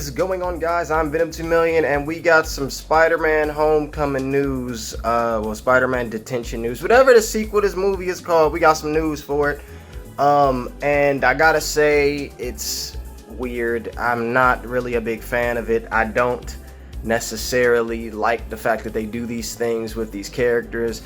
is going on, guys? I'm Venom 2 Million, and we got some Spider-Man Homecoming news. Spider-Man Detention news. Whatever the sequel to this movie is called, we got some news for it. And I gotta say, it's weird. I'm not really a big fan of it. I don't necessarily like the fact that they do these things with these characters.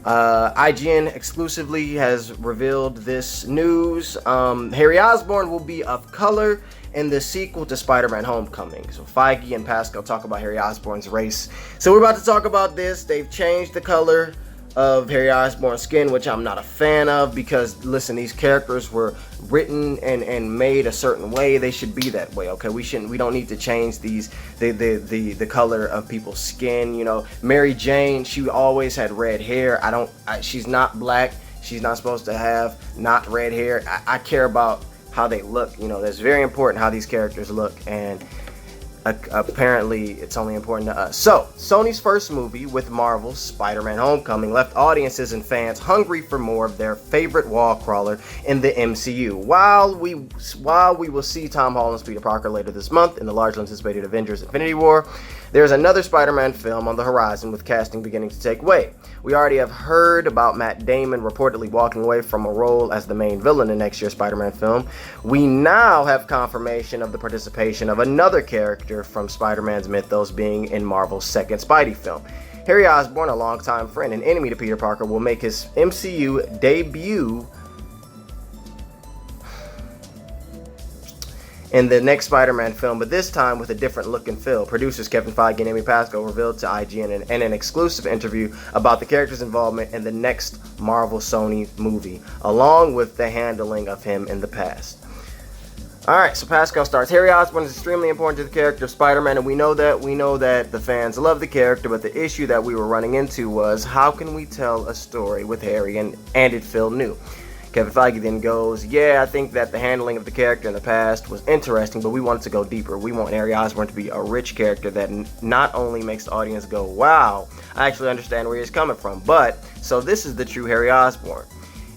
IGN exclusively has revealed this news. Harry Osborn will be of color in the sequel to Spider-Man Homecoming. So Feige and Pascal talk about Harry Osborn's race. So we're about to talk about this. They've changed the color of Harry Osborn's skin, which I'm not a fan of, because listen, these characters were written and made a certain way. They should be that way, okay? We don't need to change the color of people's skin. You know, Mary Jane, she always had red hair. She's not black. She's not supposed to have not red hair. I care about how they look. You know, that's very important how these characters look, and apparently it's only important to us. So Sony's first movie with Marvel's Spider-Man Homecoming left audiences and fans hungry for more of their favorite wall crawler in the MCU. While we will see Tom Holland's Peter Parker later this month in the largely anticipated Avengers Infinity War, there's another Spider-Man film on the horizon, with casting beginning to take way. We already have heard about Matt Damon reportedly walking away from a role as the main villain in next year's Spider-Man film. We now have confirmation of the participation of another character from Spider-Man's mythos being in Marvel's second Spidey film. Harry Osborn, a longtime friend and enemy to Peter Parker, will make his MCU debut in the next Spider-Man film, but this time with a different look and feel. Producers Kevin Feige and Amy Pascal revealed to IGN in an exclusive interview about the character's involvement in the next Marvel Sony movie, along with the handling of him in the past. Alright, so Pascal starts. Harry Osborn is extremely important to the character of Spider-Man, and we know that the fans love the character, but the issue that we were running into was, how can we tell a story with Harry and it feel new? Kevin Feige then goes, yeah, I think that the handling of the character in the past was interesting, but we wanted to go deeper. We want Harry Osborn to be a rich character that not only makes the audience go, wow, I actually understand where he's coming from, but, so this is the true Harry Osborn.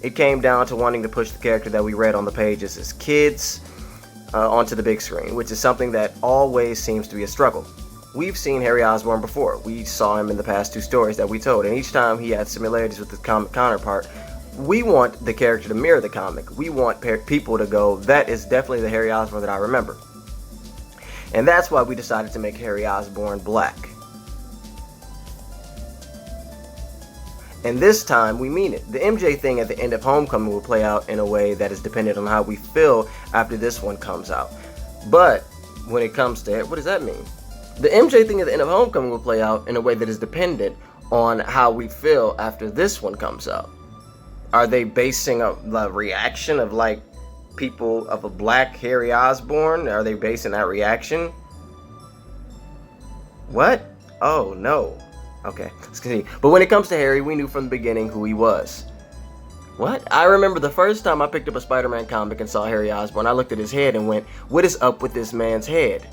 It came down to wanting to push the character that we read on the pages as kids onto the big screen, which is something that always seems to be a struggle. We've seen Harry Osborn before. We saw him in the past two stories that we told, and each time he had similarities with his comic counterpart. We want the character to mirror the comic. We want people to go, that is definitely the Harry Osborn that I remember. And that's why we decided to make Harry Osborn black. And this time, we mean it. The MJ thing at the end of Homecoming will play out in a way that is dependent on how we feel after this one comes out. But when it comes to what does that mean? The MJ thing at the end of Homecoming will play out in a way that is dependent on how we feel after this one comes out. Are they basing the reaction of like people of a black Harry Osborn? Are they basing that reaction? What? Oh no. Okay, let's continue. But when it comes to Harry, we knew from the beginning who he was. What? I remember the first time I picked up a Spider-Man comic and saw Harry Osborn, I looked at his head and went, what is up with this man's head?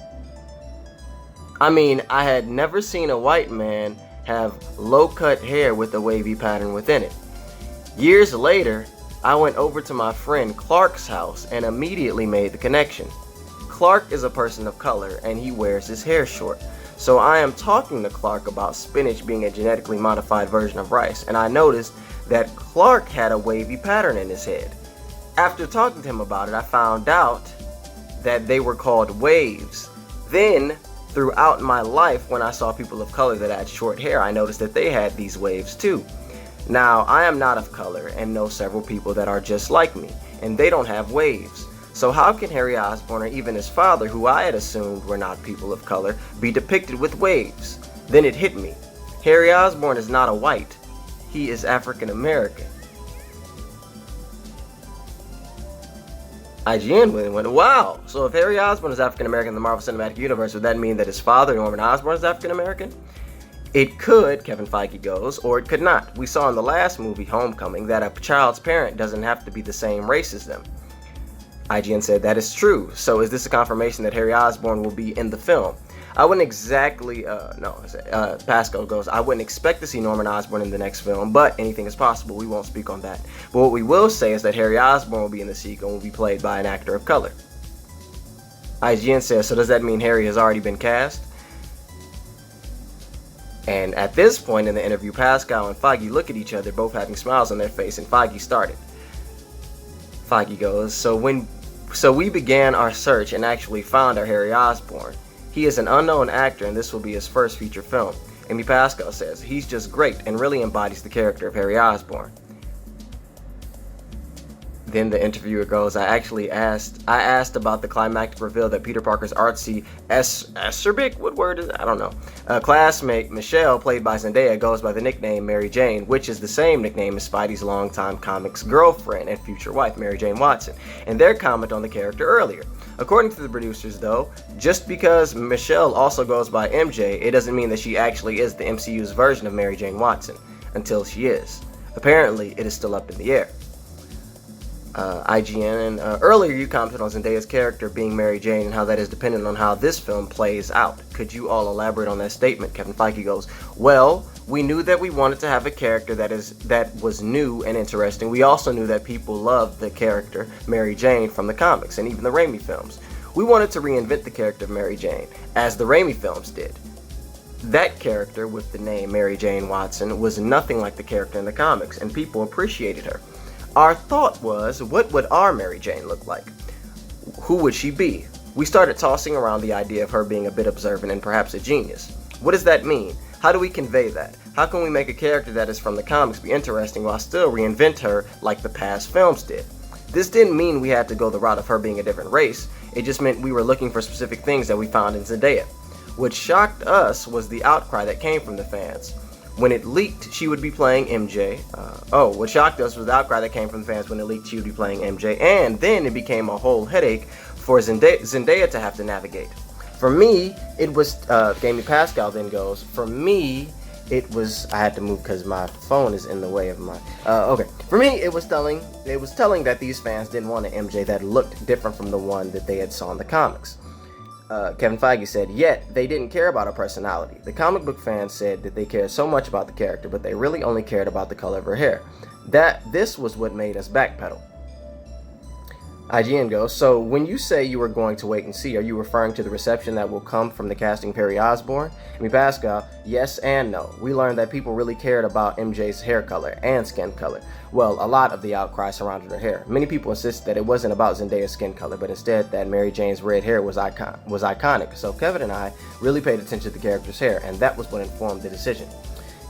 I mean, I had never seen a white man have low-cut hair with a wavy pattern within it. Years later, I went over to my friend Clark's house and immediately made the connection. Clark is a person of color and he wears his hair short. So I am talking to Clark about spinach being a genetically modified version of rice, and I noticed that Clark had a wavy pattern in his head. After talking to him about it, I found out that they were called waves. Then, throughout my life, when I saw people of color that had short hair, I noticed that they had these waves too. Now, I am not of color and know several people that are just like me, and they don't have waves. So how can Harry Osborn, or even his father, who I had assumed were not people of color, be depicted with waves? Then it hit me. Harry Osborn is not a white. He is African American. IGN went, wow, so if Harry Osborn is African American in the Marvel Cinematic Universe, would that mean that his father, Norman Osborn, is African American? It could, Kevin Feige goes, or it could not. We saw in the last movie, Homecoming, that a child's parent doesn't have to be the same race as them. IGN said that is true. So is this a confirmation that Harry Osborn will be in the film? I wouldn't exactly, Pascal goes, I wouldn't expect to see Norman Osborn in the next film, but anything is possible. We won't speak on that. But what we will say is that Harry Osborn will be in the sequel and will be played by an actor of color. IGN says, so does that mean Harry has already been cast? And at this point in the interview, Pascal and Feige look at each other, both having smiles on their face, and Feige started. Feige goes, so we began our search and actually found our Harry Osborn. He is an unknown actor, and this will be his first feature film. Amy Pascal says, he's just great and really embodies the character of Harry Osborn. Then the interviewer goes, I asked about the climactic reveal that Peter Parker's artsy acerbic, what word is it? I don't know. Classmate Michelle, played by Zendaya, goes by the nickname Mary Jane, which is the same nickname as Spidey's longtime comics girlfriend and future wife, Mary Jane Watson, and their comment on the character earlier. According to the producers, though, just because Michelle also goes by MJ, it doesn't mean that she actually is the MCU's version of Mary Jane Watson, until she is. Apparently, it is still up in the air. IGN, and earlier you commented on Zendaya's character being Mary Jane and how that is dependent on how this film plays out. Could you all elaborate on that statement? Kevin Feige goes, well, we knew that we wanted to have a character that was new and interesting. We also knew that people loved the character Mary Jane from the comics and even the Raimi films. We wanted to reinvent the character of Mary Jane, as the Raimi films did. That character with the name Mary Jane Watson was nothing like the character in the comics, and people appreciated her. Our thought was, what would our Mary Jane look like? Who would she be? We started tossing around the idea of her being a bit observant and perhaps a genius. What does that mean? How do we convey that? How can we make a character that is from the comics be interesting while still reinvent her like the past films did? This didn't mean we had to go the route of her being a different race. It just meant we were looking for specific things that we found in Zendaya. What shocked us was the outcry that came from the fans. When it leaked, she would be playing MJ. What shocked us was the outcry that came from the fans when it leaked, she would be playing MJ. And then it became a whole headache for Zendaya to have to navigate. For me, it was, Amy Pascal then goes, for me, it was, I had to move because my phone is in the way of my, For me, it was telling that these fans didn't want an MJ that looked different from the one that they had saw in the comics. Kevin Feige said, yet they didn't care about her personality. The comic book fans said that they cared so much about the character, but they really only cared about the color of her hair. This was what made us backpedal. IGN goes, so when you say you were going to wait and see, are you referring to the reception that will come from the casting of Harry Osborn? I mean, Pascal, yes and no. We learned that people really cared about MJ's hair color and skin color. Well, a lot of the outcry surrounded her hair. Many people insisted that it wasn't about Zendaya's skin color, but instead that Mary Jane's red hair was iconic. So Kevin and I really paid attention to the character's hair, and that was what informed the decision.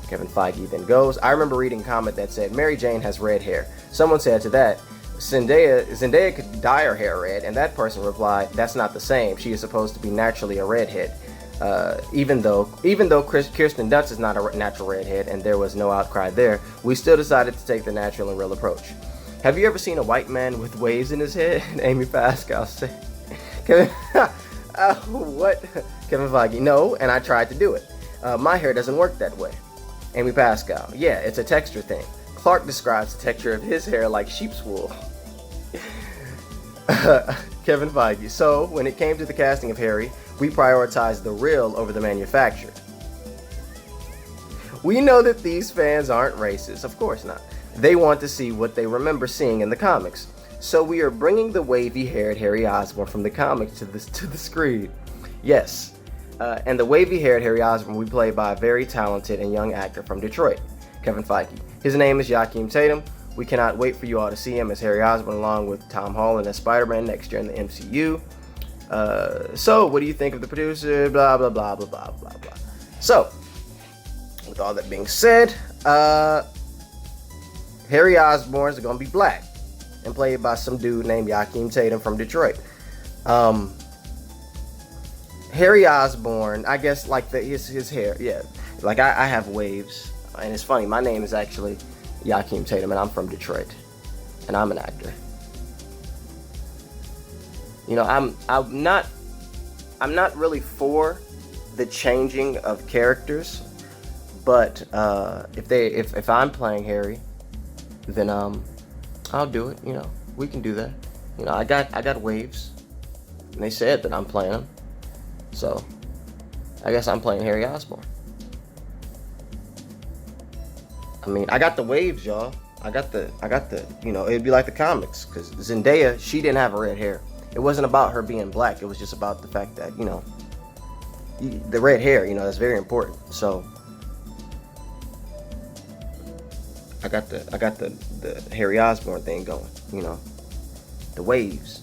Kevin Feige then goes, I remember reading a comment that said, Mary Jane has red hair. Someone said to that, Zendaya could dye her hair red, and that person replied, that's not the same. She is supposed to be naturally a redhead. Even though Kirsten Dunst is not a natural redhead and there was no outcry there, we still decided to take the natural and real approach. Have you ever seen a white man with waves in his head? Amy Pascal said. What? Kevin Feige, no, and I tried to do it. My hair doesn't work that way. Amy Pascal, yeah, it's a texture thing. Clark describes the texture of his hair like sheep's wool. Kevin Feige, so when it came to the casting of Harry, we prioritized the real over the manufactured. We know that these fans aren't racist, of course not. They want to see what they remember seeing in the comics. So we are bringing the wavy-haired Harry Osborn from the comics to the screen. Yes, and the wavy-haired Harry Osborn will be played by a very talented and young actor from Detroit, Kevin Feige. His name is Joaquin Tatum. We cannot wait for you all to see him as Harry Osborn along with Tom Holland as Spider-Man next year in the MCU. So, what do you think of the producer? Blah, blah, blah, blah, blah, blah, blah. So, with all that being said, Harry Osborn is going to be black and played by some dude named Joaquin Tatum from Detroit. Harry Osborn, I guess, like his hair, yeah. Like, I have waves. And it's funny, my name is actually Joaquin Tatum, and I'm from Detroit. And I'm an actor. You know, I'm not really for the changing of characters, but if I'm playing Harry, then I'll do it. You know, we can do that. You know, I got waves, and they said that I'm playing them, so I guess I'm playing Harry Osborn. I mean, I got the waves, y'all. I got the, you know, it'd be like the comics, because Zendaya, she didn't have red hair. It wasn't about her being black. It was just about the fact that, the red hair, that's very important. So I got the Harry Osborn thing going, the waves.